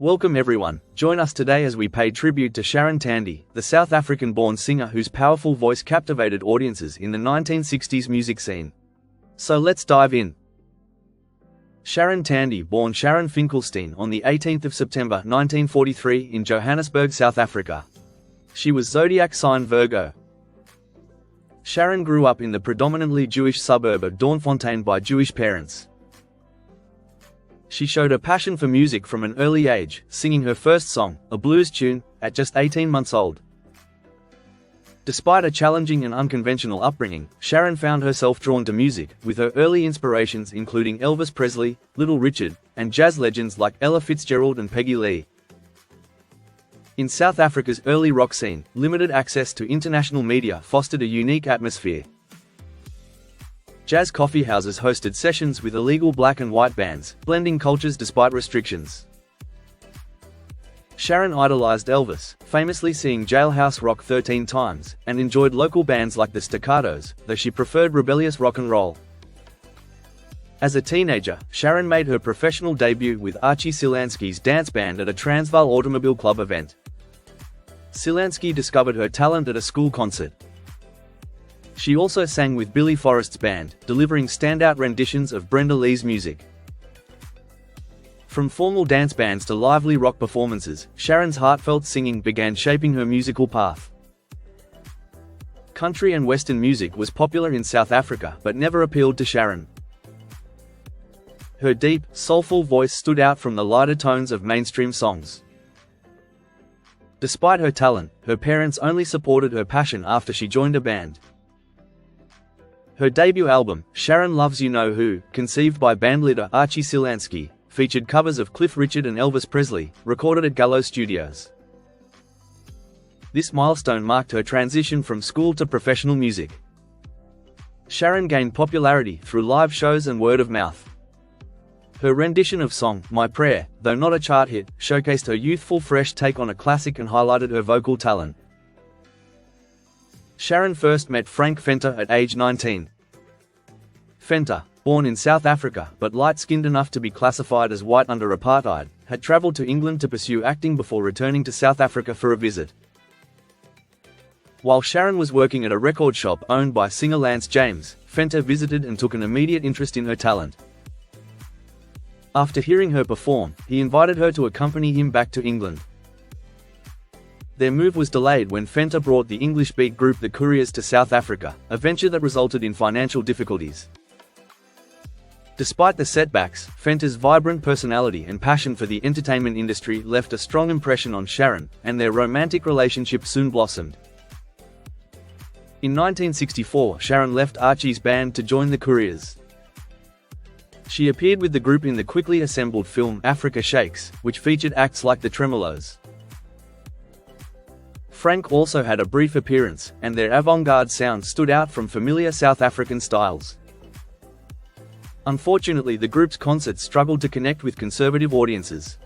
Welcome everyone, join us today as we pay tribute to SHARON TANDY, the South African-born singer whose powerful voice captivated audiences in the 1960s music scene. So let's dive in. SHARON TANDY, born Sharon Finkelstein on the 18th of September 1943 in Johannesburg, South Africa. She was zodiac sign Virgo. SHARON grew up in the predominantly Jewish suburb of Doornfontein by Jewish parents. She showed a passion for music from an early age, singing her first song, a blues tune, at just 18 months old. Despite a challenging and unconventional upbringing, SHARON found herself drawn to music, with her early inspirations including Elvis Presley, Little Richard, and jazz legends like Ella Fitzgerald and Peggy Lee. In South Africa's early rock scene, limited access to international media fostered a unique atmosphere. Jazz coffeehouses hosted sessions with illegal black and white bands, blending cultures despite restrictions. SHARON idolized Elvis, famously seeing Jailhouse Rock 13 times, and enjoyed local bands like the Staccatos, though she preferred rebellious rock and roll. As a teenager, SHARON made her professional debut with Archie Silansky's dance band at a Transvaal Automobile Club event. Silansky discovered her talent at a school concert. She also sang with Billy Forrest's band, delivering standout renditions of Brenda Lee's music. From formal dance bands to lively rock performances, SHARON's heartfelt singing began shaping her musical path. Country and Western music was popular in South Africa but never appealed to SHARON. Her deep, soulful voice stood out from the lighter tones of mainstream songs. Despite her talent, her parents only supported her passion after she joined a band. Her debut album, SHARON Loves You Know Who, conceived by bandleader Archie Silansky, featured covers of Cliff Richard and Elvis Presley, recorded at Stax Studios. This milestone marked her transition from school to professional music. SHARON gained popularity through live shows and word of mouth. Her rendition of song, My Prayer, though not a chart hit, showcased her youthful fresh take on a classic and highlighted her vocal talent. SHARON first met Frank Venter at age 19. Venter, born in South Africa but light-skinned enough to be classified as white under apartheid, had traveled to England to pursue acting before returning to South Africa for a visit. While SHARON was working at a record shop owned by singer Lance James, Venter visited and took an immediate interest in her talent. After hearing her perform, he invited her to accompany him back to England. Their move was delayed when Venter brought the English beat group The Couriers to South Africa, a venture that resulted in financial difficulties. Despite the setbacks, Venter's vibrant personality and passion for the entertainment industry left a strong impression on SHARON, and their romantic relationship soon blossomed. In 1964, SHARON left Archie's band to join The Couriers. She appeared with the group in the quickly assembled film Africa Shakes, which featured acts like the Tremolos. Frank also had a brief appearance, and their avant-garde sound stood out from familiar South African styles. Unfortunately, the group's concerts struggled to connect with conservative audiences.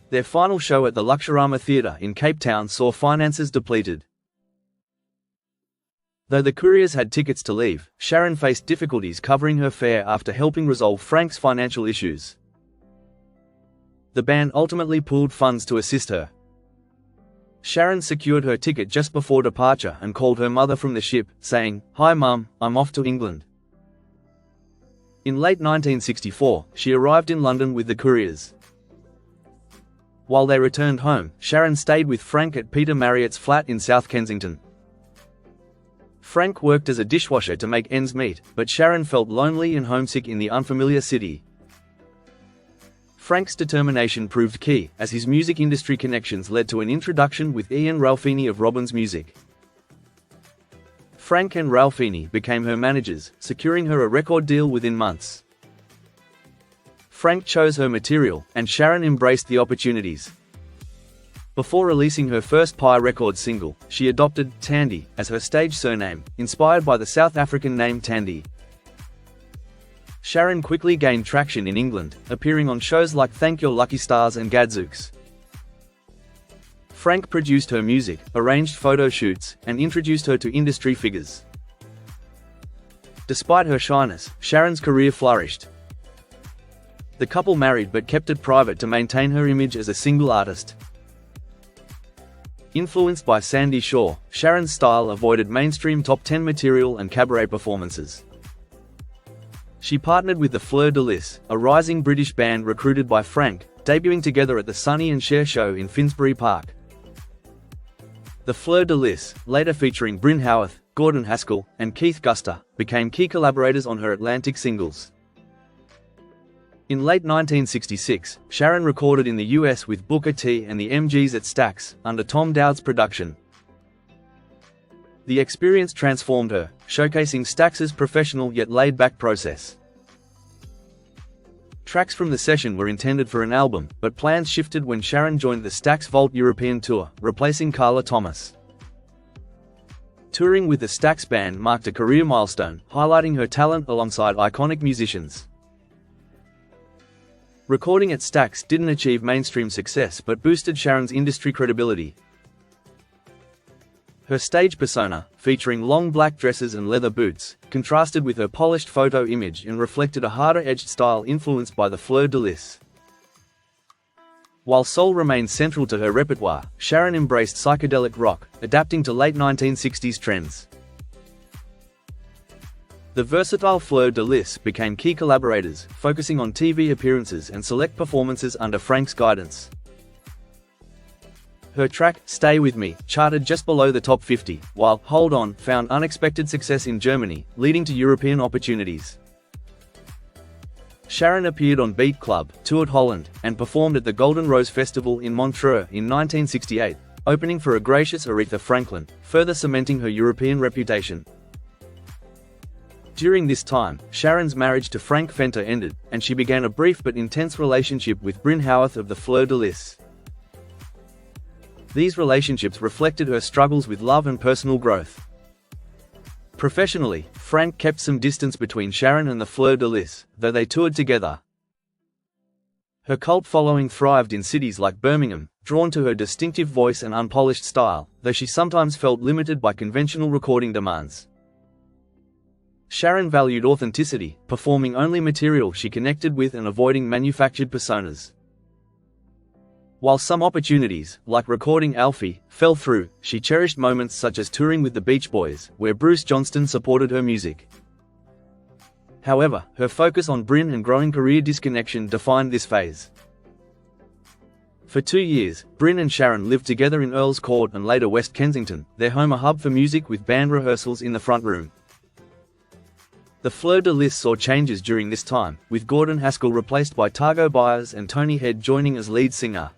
Their final show at the Luxorama Theatre in Cape Town saw finances depleted. Though the Couriers had tickets to leave, SHARON faced difficulties covering her fare after helping resolve Frank's financial issues. The band ultimately pooled funds to assist her. SHARON secured her ticket just before departure and called her mother from the ship, saying, "Hi Mum, I'm off to England." In late 1964, she arrived in London with the Couriers. While they returned home, SHARON stayed with Frank at Peter Marriott's flat in South Kensington. Frank worked as a dishwasher to make ends meet, but SHARON felt lonely and homesick in the unfamiliar city. Frank's determination proved key, as his music industry connections led to an introduction with Ian Ralphini of Robbins Music. Frank and Ralphini became her managers, securing her a record deal within months. Frank chose her material, and SHARON embraced the opportunities. Before releasing her first Pie Records single, she adopted Tandy as her stage surname, inspired by the South African name Tandy. SHARON quickly gained traction in England, appearing on shows like Thank Your Lucky Stars and Gadzooks. Frank produced her music, arranged photo shoots, and introduced her to industry figures. Despite her shyness, SHARON's career flourished. The couple married but kept it private to maintain her image as a single artist. Influenced by Sandie Shaw, Sharon's style avoided mainstream top 10 material and cabaret performances. She partnered with the Fleur De Lys, a rising British band recruited by Frank, debuting together at the Sonny and Cher show in Finsbury Park. The Fleur De Lys, later featuring Bryn Howarth, Gordon Haskell, and Keith Guster, became key collaborators on her Atlantic singles. In late 1966, Sharon recorded in the US with Booker T and the MGs at Stax, under Tom Dowd's production. The experience transformed her, showcasing Stax's professional yet laid-back process. Tracks from the session were intended for an album, but plans shifted when Sharon joined the Stax Vault European Tour, replacing Carla Thomas. Touring with the Stax band marked a career milestone, highlighting her talent alongside iconic musicians. Recording at Stax didn't achieve mainstream success but boosted Sharon's industry credibility. Her stage persona, featuring long black dresses and leather boots, contrasted with her polished photo image and reflected a harder-edged style influenced by the Fleur De Lys. While soul remained central to her repertoire, Sharon embraced psychedelic rock, adapting to late 1960s trends. The versatile Fleur De Lys became key collaborators, focusing on TV appearances and select performances under Frank's guidance. Her track, Stay With Me, charted just below the top 50, while Hold On found unexpected success in Germany, leading to European opportunities. Sharon appeared on Beat Club, toured Holland, and performed at the Golden Rose Festival in Montreux in 1968, opening for a gracious Aretha Franklin, further cementing her European reputation. During this time, Sharon's marriage to Frank Fenter ended, and she began a brief but intense relationship with Bryn Howarth of the Fleur De Lys. These relationships reflected her struggles with love and personal growth. Professionally, Frank kept some distance between Sharon and the Fleur De Lys, though they toured together. Her cult following thrived in cities like Birmingham, drawn to her distinctive voice and unpolished style, though she sometimes felt limited by conventional recording demands. Sharon valued authenticity, performing only material she connected with and avoiding manufactured personas. While some opportunities, like recording Alfie, fell through, she cherished moments such as touring with the Beach Boys, where Bruce Johnston supported her music. However, her focus on Bryn and growing career disconnection defined this phase. For 2 years, Bryn and Sharon lived together in Earl's Court and later West Kensington, their home a hub for music with band rehearsals in the front room. The Fleur De Lys saw changes during this time, with Gordon Haskell replaced by Targo Byers and Tony Head joining as lead singer.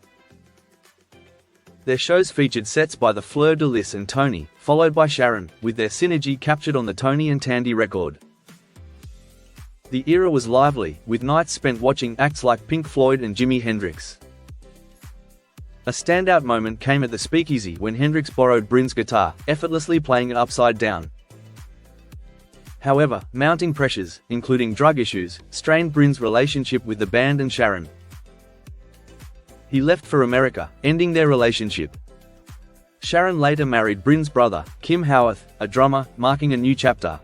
Their shows featured sets by the Fleur De Lys and Tony, followed by Sharon, with their synergy captured on the Tony and Tandy record. The era was lively, with nights spent watching acts like Pink Floyd and Jimi Hendrix. A standout moment came at the Speakeasy when Hendrix borrowed Bryn's guitar, effortlessly playing it upside down. However, mounting pressures, including drug issues, strained Bryn's relationship with the band and Sharon. He left for America, ending their relationship. Sharon later married Bryn's brother, Kim Howarth, a drummer, marking a new chapter.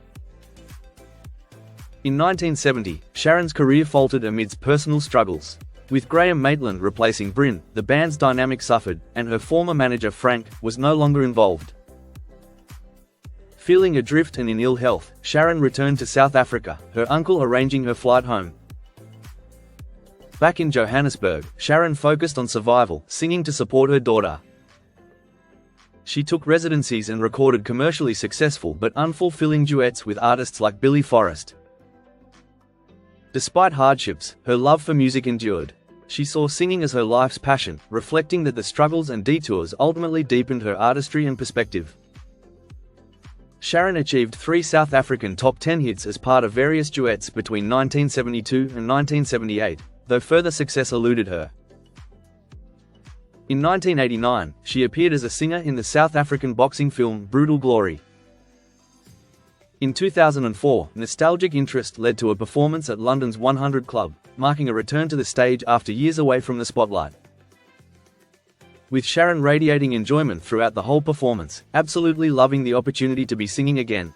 In 1970, Sharon's career faltered amidst personal struggles. With Graham Maitland replacing Bryn, the band's dynamic suffered, and her former manager Frank was no longer involved. Feeling adrift and in ill health, Sharon returned to South Africa, her uncle arranging her flight home. Back in Johannesburg, Sharon focused on survival, singing to support her daughter. She took residencies and recorded commercially successful but unfulfilling duets with artists like Billy Forrest. Despite hardships, her love for music endured. She saw singing as her life's passion, reflecting that the struggles and detours ultimately deepened her artistry and perspective. Sharon achieved 3 South African top 10 hits as part of various duets between 1972 and 1978, though further success eluded her. In 1989, she appeared as a singer in the South African boxing film Brutal Glory. In 2004, nostalgic interest led to a performance at London's 100 Club, marking a return to the stage after years away from the spotlight. With Sharon radiating enjoyment throughout the whole performance, absolutely loving the opportunity to be singing again.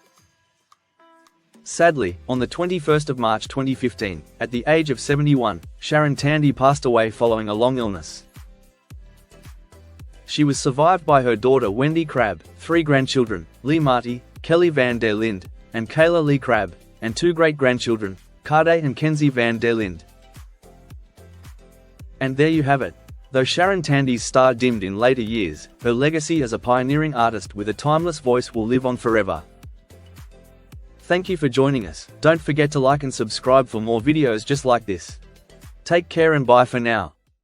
Sadly, on the 21st of March 2015, at the age of 71, Sharon Tandy passed away following a long illness. She was survived by her daughter Wendy Crabb, 3 grandchildren, Lee Marty, Kelly Van der Linde, and Kayla Lee Crabb, and 2 great-grandchildren, Kade and Kenzie Van der Linde. And there you have it. Though Sharon Tandy's star dimmed in later years, her legacy as a pioneering artist with a timeless voice will live on forever. Thank you for joining us. Don't forget to like and subscribe for more videos just like this. Take care and bye for now.